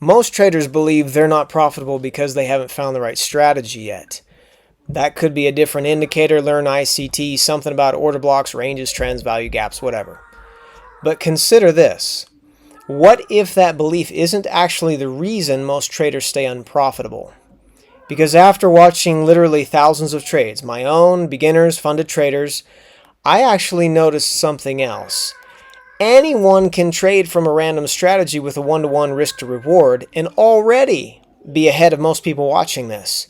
Most traders believe they're not profitable because they haven't found the right strategy yet. That could be a different indicator, learn ICT, something about order blocks, ranges, trends, value gaps, whatever. But consider this. What if that belief isn't actually the reason most traders stay unprofitable? Because after watching literally thousands of trades, my own, beginners, funded traders, I actually noticed something else. Anyone can trade from a random strategy with a one-to-one risk to reward and already be ahead of most people watching this.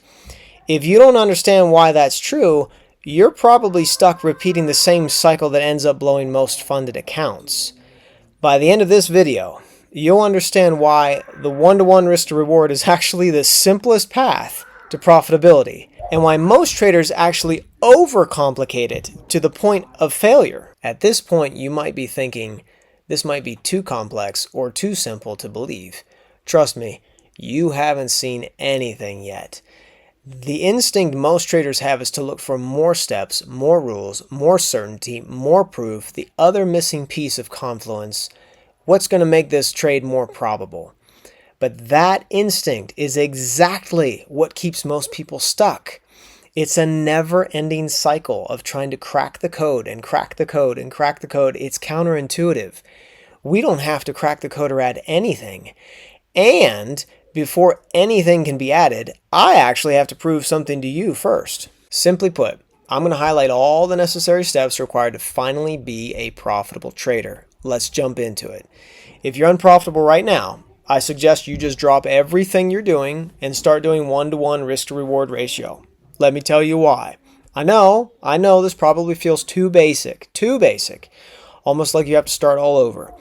If you don't understand why that's true, you're probably stuck repeating the same cycle that ends up blowing most funded accounts. By the end of this video, you'll understand why the one-to-one risk to reward is actually the simplest path to profitability, and why most traders actually overcomplicate it to the point of failure. At this point, you might be thinking, this might be too complex or too simple to believe. Trust me, you haven't seen anything yet. The instinct most traders have is to look for more steps, more rules, more certainty, more proof, the other missing piece of confluence, what's going to make this trade more probable. But that instinct is exactly what keeps most people stuck. It's a never-ending cycle of trying to crack the code and crack the code and crack the code. It's counterintuitive. We don't have to crack the code or add anything. And before anything can be added, I actually have to prove something to you first. Simply put, I'm going to highlight all the necessary steps required to finally be a profitable trader. Let's jump into it. If you're unprofitable right now, I suggest you just drop everything you're doing and start doing one-to-one risk-to-reward ratio. Let me tell you why. I know this probably feels too basic, almost like you have to start all over.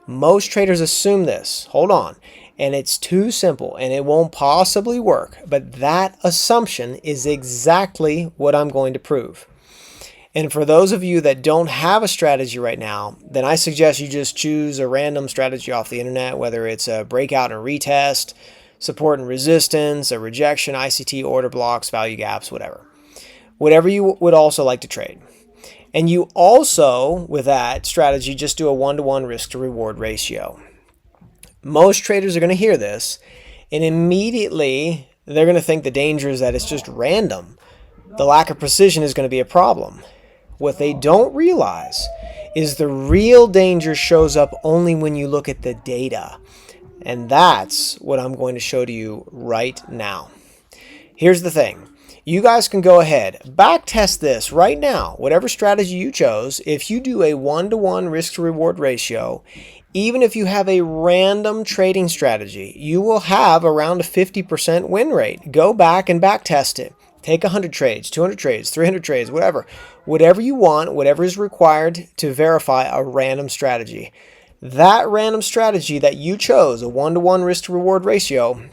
Most traders assume this, hold on, and it's too simple and it won't possibly work, but that assumption is exactly what I'm going to prove. And for those of you that don't have a strategy right now, then I suggest you just choose a random strategy off the internet, whether it's a breakout and retest, support and resistance, a rejection, ICT, order blocks, value gaps, whatever. Whatever you would also like to trade. And you also, with that strategy, just do a one-to-one risk to reward ratio. Most traders are going to hear this, and immediately they're going to think the danger is that it's just random. The lack of precision is going to be a problem. What they don't realize is the real danger shows up only when you look at the data. And that's what I'm going to show to you right now. Here's the thing. You guys can go ahead, backtest this right now, whatever strategy you chose. If you do a one-to-one risk to reward ratio, even if you have a random trading strategy, you will have around a 50% win rate. Go back and backtest it. Take 100 trades, 200 trades, 300 trades, whatever. Whatever you want, whatever is required to verify a random strategy. That random strategy that you chose, a one-to-one risk to reward ratio,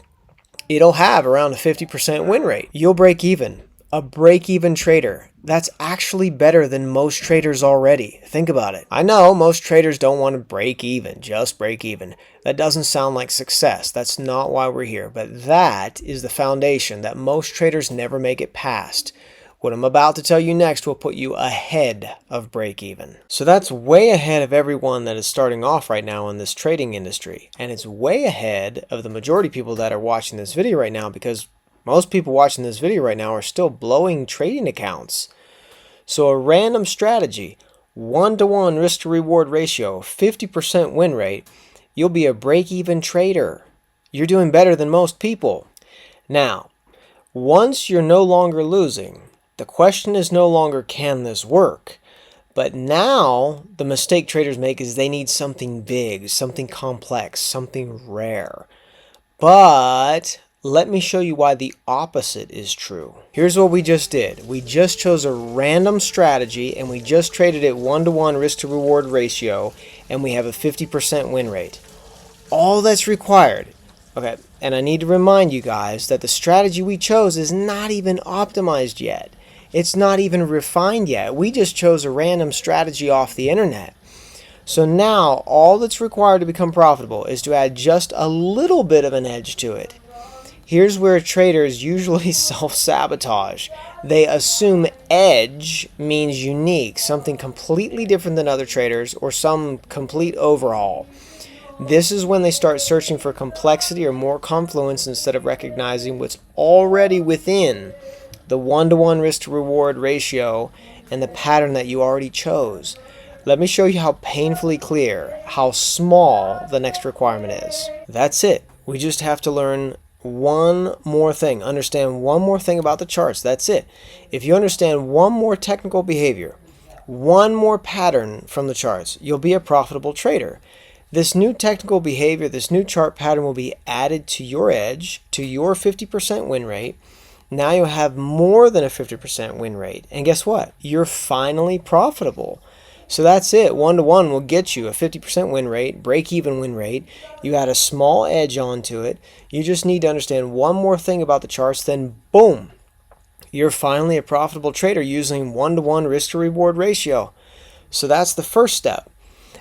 it'll have around a 50% win rate. You'll break even. A break-even trader. That's actually better than most traders already. Think about it. I know most traders don't want to break even, just break even. That doesn't sound like success. That's not why we're here. But that is the foundation that most traders never make it past. What I'm about to tell you next will put you ahead of break even. So that's way ahead of everyone that is starting off right now in this trading industry. And it's way ahead of the majority of people that are watching this video right now, because most people watching this video right now are still blowing trading accounts. So a random strategy, one-to-one risk to reward ratio, 50% win rate, you'll be a break-even trader. You're doing better than most people. Now, once you're no longer losing, the question is no longer can this work? But now the mistake traders make is they need something big, something complex, something rare. But let me show you why the opposite is true. Here's what we just did. We just chose a random strategy and we just traded it one-to-one risk to reward ratio, and we have a 50% win rate. All that's required. Okay, and I need to remind you guys that the strategy we chose is not even optimized yet. It's not even refined yet. We just chose a random strategy off the internet. So now all that's required to become profitable is to add just a little bit of an edge to it. Here's where traders usually self-sabotage. They assume edge means unique, something completely different than other traders, or some complete overhaul. This is when they start searching for complexity or more confluence instead of recognizing what's already within the one-to-one risk-to-reward ratio and the pattern that you already chose. Let me show you how painfully clear, how small the next requirement is. That's it. We just have to learn one more thing, understand one more thing about the charts. That's it. If you understand one more technical behavior, one more pattern from the charts, you'll be a profitable trader. This new technical behavior, this new chart pattern will be added to your edge, to your 50% win rate. Now you'll have more than a 50% win rate. And guess what? You're finally profitable. So that's it. One-to-one will get you a 50% win rate, break-even win rate. You add a small edge onto it. You just need to understand one more thing about the charts, then boom, you're finally a profitable trader using one-to-one risk-to-reward ratio. So that's the first step.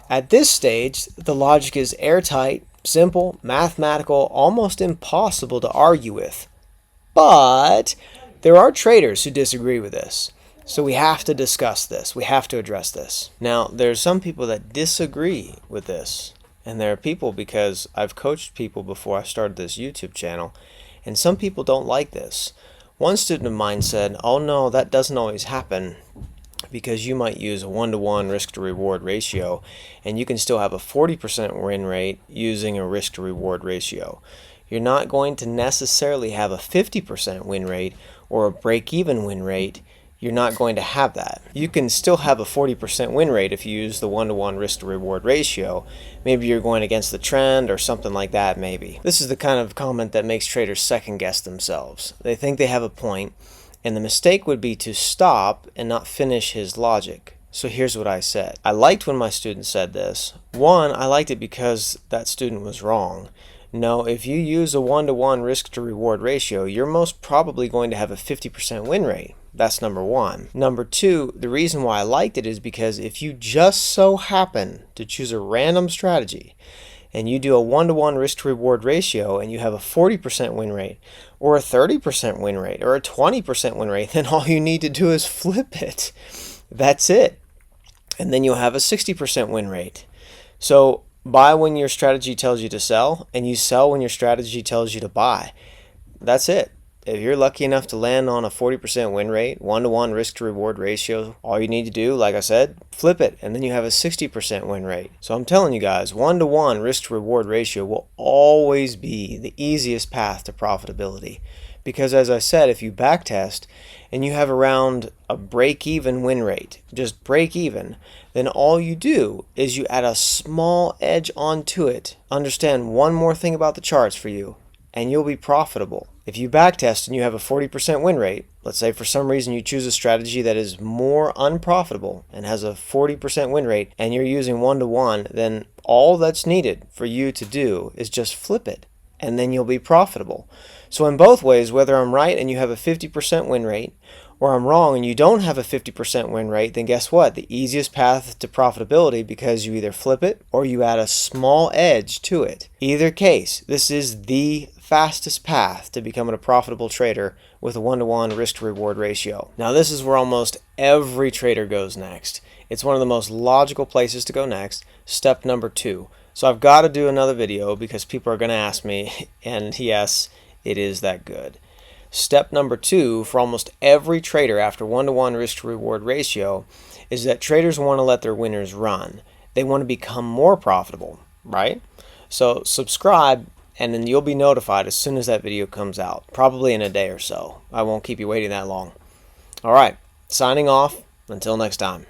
At this stage, the logic is airtight, simple, mathematical, almost impossible to argue with. But there are traders who disagree with this. So we have to discuss this. We have to address this. Now, there are some people that disagree with this. And there are people, because I've coached people before I started this YouTube channel, and some people don't like this. One student of mine said, oh no, that doesn't always happen, because you might use a one-to-one risk-to-reward ratio, and you can still have a 40% win rate using a risk-to-reward ratio. You're not going to necessarily have a 50% win rate or a break-even win rate. You're not going to have that. You can still have a 40% win rate if you use the one-to-one risk-to-reward ratio. Maybe you're going against the trend or something like that maybe. This is the kind of comment that makes traders second-guess themselves. They think they have a point, and the mistake would be to stop and not finish his logic. So here's what I said. I liked when my student said this. One, I liked it because that student was wrong. No, if you use a one-to-one risk-to-reward ratio, you're most probably going to have a 50% win rate. That's number one. Number two, the reason why I liked it is because if you just so happen to choose a random strategy and you do a one-to-one risk-to-reward ratio and you have a 40% win rate or a 30% win rate or a 20% win rate, then all you need to do is flip it. That's it. And then you'll have a 60% win rate. So buy when your strategy tells you to sell, and you sell when your strategy tells you to buy. That's it. If you're lucky enough to land on a 40% win rate, one-to-one risk-to-reward ratio, all you need to do, like I said, flip it, and then you have a 60% win rate. So I'm telling you guys, one-to-one risk-to-reward ratio will always be the easiest path to profitability. Because as I said, if you backtest and you have around a break-even win rate, just break even, then all you do is you add a small edge onto it. Understand one more thing about the charts for you, and you'll be profitable. If you backtest and you have a 40% win rate, let's say for some reason you choose a strategy that is more unprofitable and has a 40% win rate, and you're using one-to-one, then all that's needed for you to do is just flip it, and then you'll be profitable. So in both ways, whether I'm right and you have a 50% win rate, or I'm wrong and you don't have a 50% win rate, then guess what? The easiest path to profitability, because you either flip it or you add a small edge to it. Either case, this is the fastest path to becoming a profitable trader with a one-to-one risk-to-reward ratio. Now this is where almost every trader goes next. It's one of the most logical places to go next. Step number 2. So I've got to do another video because people are going to ask me, and yes, it is that good. Step number 2 for almost every trader after one-to-one risk-to-reward ratio is that traders want to let their winners run. They want to become more profitable, right? So subscribe, and then you'll be notified as soon as that video comes out, probably in a day or so. I won't keep you waiting that long. All right, signing off. Until next time.